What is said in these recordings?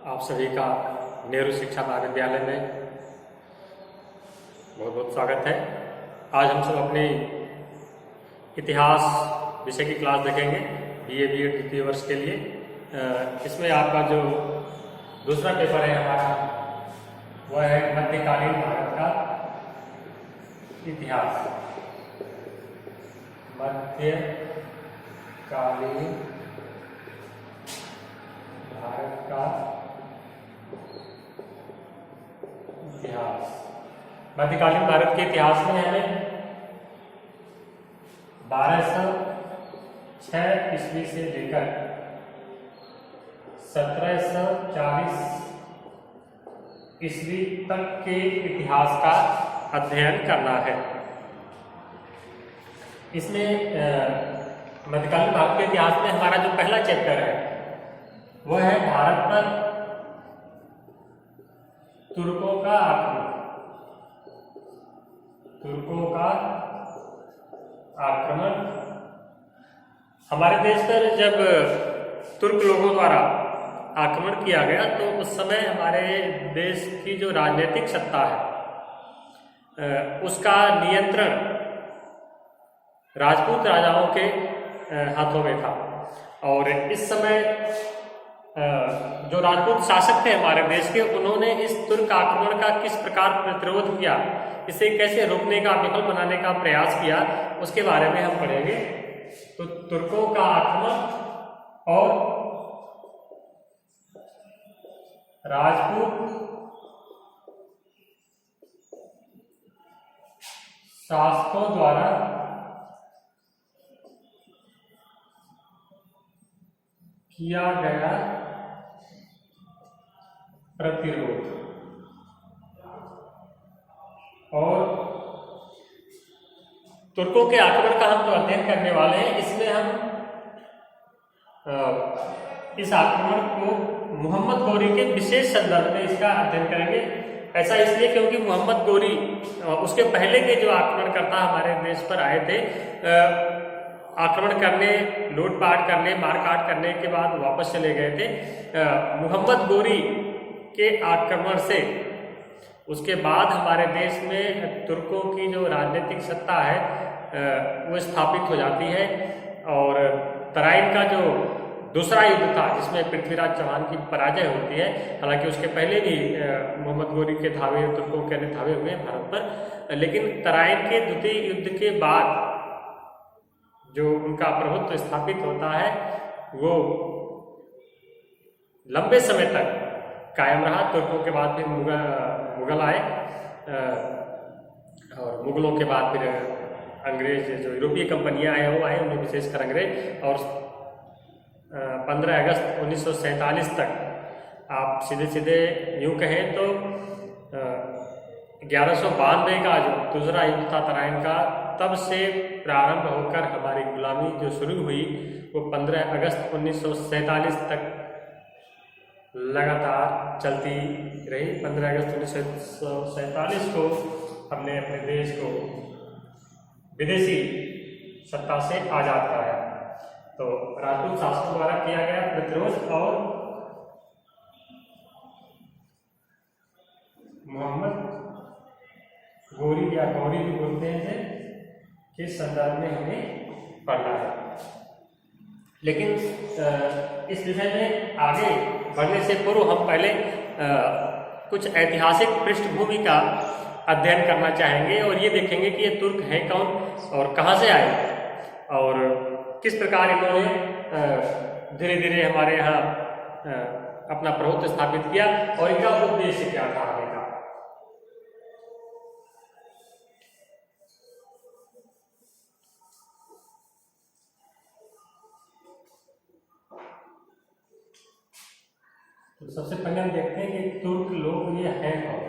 आप सभी का नेहरू शिक्षा महाविद्यालय में बहुत बहुत स्वागत है। आज हम सब अपने इतिहास विषय की क्लास देखेंगे बीए बीएड द्वितीय वर्ष के लिए। इसमें आपका जो दूसरा पेपर है हमारा वह है मध्यकालीन भारत का इतिहास। मध्यकालीन भारत का इतिहास। मध्यकालीन भारत के इतिहास में हमें 1206 ईस्वी से लेकर 1740 ईस्वी तक के इतिहास का अध्ययन करना है। इसमें मध्यकालीन भारत के इतिहास में हमारा जो पहला चैप्टर है वह है भारत पर तुर्कों का आक्रमण। तुर्कों का आक्रमण। हमारे देश पर जब तुर्क लोगों द्वारा आक्रमण किया गया तो उस समय हमारे देश की जो राजनीतिक सत्ता है उसका नियंत्रण राजपूत राजाओं के हाथों में था। और इस समय जो राजपूत शासक थे हमारे देश के, उन्होंने इस तुर्क आक्रमण का किस प्रकार प्रतिरोध किया, इसे कैसे रोकने का, विफल बनाने का प्रयास किया, उसके बारे में हम पढ़ेंगे। तो तुर्कों का आक्रमण और राजपूत शासकों द्वारा किया गया प्रतिरोध। और तुर्कों के आक्रमण का हम जो अध्ययन करने वाले हैं, इसमें हम इस आक्रमण को मोहम्मद गौरी के विशेष संदर्भ में इसका अध्ययन करेंगे। ऐसा इसलिए क्योंकि मोहम्मद गौरी उसके पहले के जो आक्रमणकर्ता हमारे देश पर आए थे, आक्रमण करने, लूटपाट करने, मारकाट करने के बाद वापस चले गए थे। मोहम्मद गौरी के आक्रमण से उसके बाद हमारे देश में तुर्कों की जो राजनीतिक सत्ता है वो स्थापित हो जाती है। और तराइन का जो दूसरा युद्ध था जिसमें पृथ्वीराज चौहान की पराजय होती है, हालांकि उसके पहले भी मोहम्मद गौरी के धावे, तुर्कों के धावे हुए भारत पर, लेकिन तराइन के द्वितीय युद्ध के बाद जो उनका प्रभुत्व स्थापित होता है वो लंबे समय तक कायम रहा। तुर्कों के बाद फिर मुगल आए और मुगलों के बाद फिर अंग्रेज, जो यूरोपीय कंपनियां आए वो आए, उनमें विशेषकर अंग्रेज। और 15 अगस्त 1947 तक आप सीधे सीधे यूँ कहें तो 1192 का जो दूसरा युद्ध था तराइन का, तब से प्रारंभ होकर हमारी गुलामी जो शुरू हुई वो 15 अगस्त 1947 तक लगातार चलती रही। 15 अगस्त 1947 को हमने अपने देश को विदेशी सत्ता से आजाद कराया। तो राजपूत शासकों द्वारा किया गया प्रतिरोध और मोहम्मद गौरी या गौरी भी बोलते हैं के संदर्भ में हमें पढ़ना है। लेकिन इस विषय में आगे बढ़ने से पूर्व हम पहले कुछ ऐतिहासिक पृष्ठभूमि का अध्ययन करना चाहेंगे और ये देखेंगे कि ये तुर्क हैं कौन और कहाँ से आए और किस प्रकार इन्होंने धीरे धीरे हमारे यहाँ अपना प्रभुत्व स्थापित किया और इनका उद्देश्य क्या था आगे का। तो सबसे पहले हम देखते हैं कि तुर्क लोग ये हैं कौन।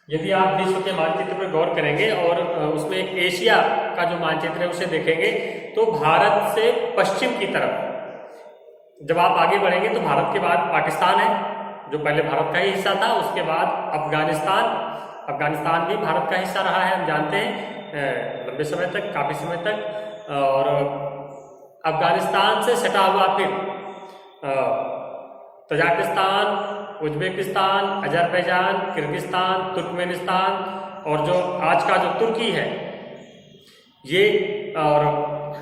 यदि आप विश्व के मानचित्र पर गौर करेंगे और उसमें एशिया का जो मानचित्र है उसे देखेंगे तो भारत से पश्चिम की तरफ जब आप आगे बढ़ेंगे तो भारत के बाद पाकिस्तान है जो पहले भारत का ही हिस्सा था। उसके बाद अफगानिस्तान भी भारत का हिस्सा रहा है, हम जानते हैं लंबे समय तक, काफी समय तक। और अफगानिस्तान से सटा हुआ फिर Tajikistan, Uzbekistan, Azerbaijan, Kyrgyzstan, Turkmenistan और जो आज का जो तुर्की है ये। और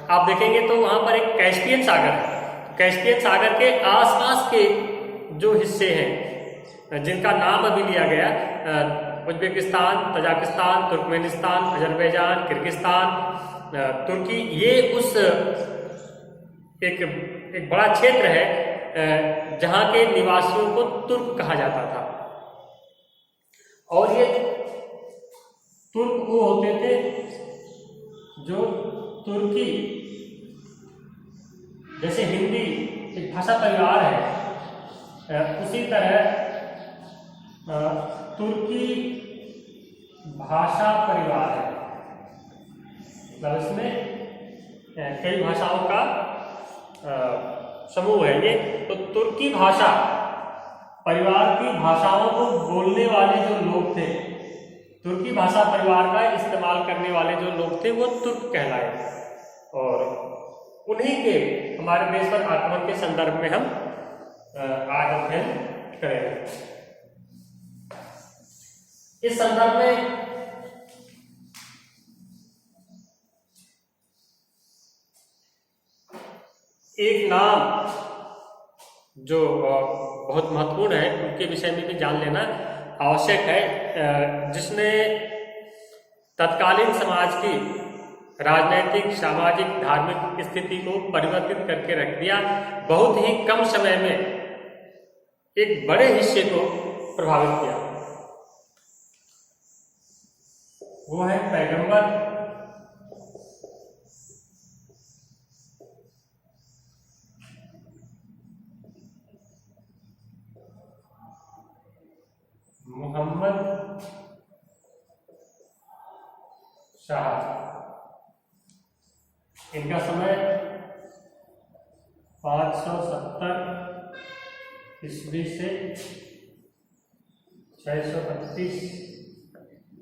आप देखेंगे तो वहाँ पर एक कैस्पियन सागर है। कैस्पियन सागर के आसपास के जो हिस्से हैं जिनका नाम अभी लिया गया, Uzbekistan, Tajikistan, Turkmenistan, Azerbaijan, Kyrgyzstan, तुर्की, ये उस एक बड़ा क्षेत्र है जहाँ के निवासियों को तुर्क कहा जाता था। और ये तुर्क वो होते थे जो तुर्की, जैसे हिंदी एक भाषा परिवार है, उसी तरह तुर्की भाषा परिवार है। मतलब इसमें कई भाषाओं का समूह है ये। तो तुर्की भाषा परिवार की भाषाओं को बोलने वाले जो लोग थे, तुर्की भाषा परिवार का इस्तेमाल करने वाले जो लोग थे वो तुर्क कहलाए। और उन्हीं के हमारे देश पर आक्रमण के संदर्भ में हम आज अध्ययन करेंगे। इस संदर्भ में एक नाम जो बहुत महत्वपूर्ण है, उनके विषय में भी जान लेना आवश्यक है, जिसने तत्कालीन समाज की राजनैतिक, सामाजिक, धार्मिक स्थिति को परिवर्तित करके रख दिया। बहुत ही कम समय में एक बड़े हिस्से को प्रभावित किया। वो है पैगंबर मोहम्मद शाह। इनका समय 570 ईस्वी से 632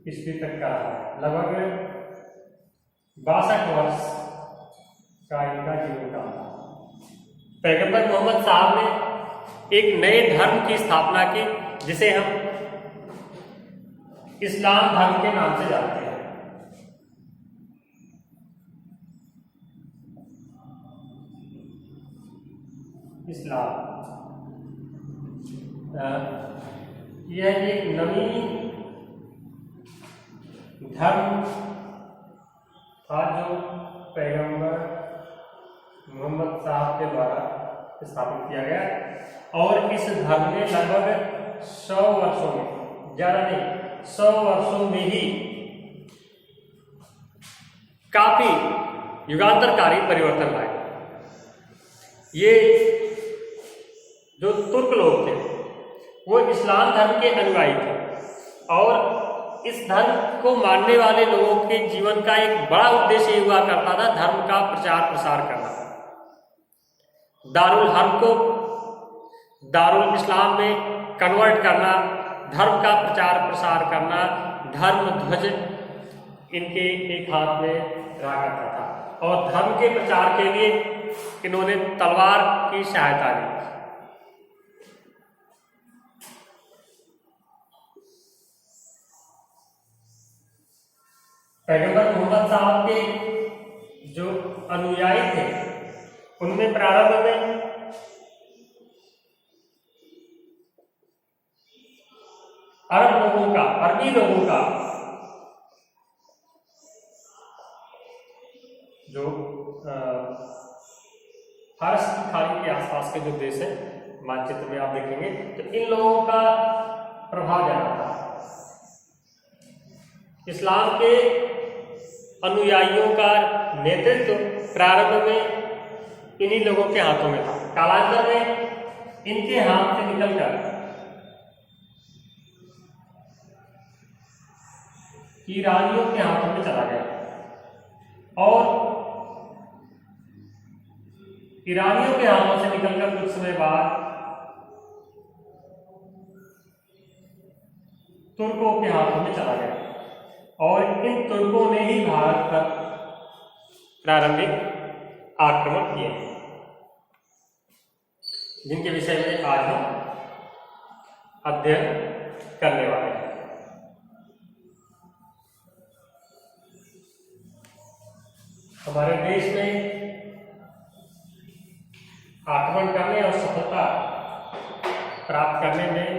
ईस्वी तक का है। लगभग 62 वर्ष का इनका जीवन काल। पैगंबर मोहम्मद साहब ने एक नए धर्म की स्थापना की, जिसे हम इस्लाम धर्म के नाम से जानते हैं। इस्लाम यह एक नवीन धर्म था जो पैगंबर मोहम्मद साहब के द्वारा स्थापित किया गया। और इस धर्म ने लगभग 100 वर्षों में, ज्यादा नहीं, 100 वर्षों में ही काफी युगांतरकारी परिवर्तन लाए। ये जो तुर्क लोग थे वो इस्लाम धर्म के अनुयायी थे, और इस धर्म को मानने वाले लोगों के जीवन का एक बड़ा उद्देश्य ये हुआ करता था धर्म का प्रचार प्रसार करना। दारुल हर्ब को दारुल इस्लाम में कन्वर्ट करना, धर्म का प्रचार प्रसार करना, धर्म ध्वज इनके एक हाथ में रहा करता था। और धर्म के प्रचार के लिए इन्होंने तलवार की सहायता ली। पैगंबर मोहम्मद साहब के जो अनुयायी थे उनमें प्रारंभ में अरबी लोगों का जो फारस की खाड़ी के आसपास के जो देश है, मानचित्र में आप देखेंगे तो इन लोगों का प्रभाव ज्यादा था। इस्लाम के अनुयायियों का नेतृत्व प्रारंभ में इन्हीं लोगों के हाथों में था। कालांतर में इनके हाथ से निकलकर ईरानियों के हाथों में चला गया, और ईरानियों के हाथों से निकलकर कुछ समय बाद तुर्कों के हाथों में चला गया, और इन तुर्कों ने ही भारत पर प्रारंभिक आक्रमण किए। जिनके विषय में आज हम अध्ययन करने वाले हैं। हमारे देश में आक्रमण करने और सफलता प्राप्त करने में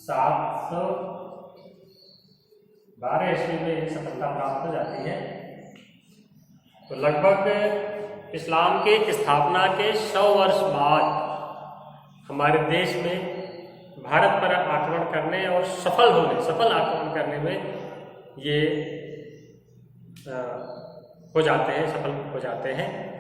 712 ईस्वी में सफलता प्राप्त हो जाती है। तो लगभग इस्लाम के स्थापना के 100 वर्ष बाद हमारे देश में भारत पर आक्रमण करने और सफल आक्रमण करने में ये हो जाते हैं, सफल हो जाते हैं।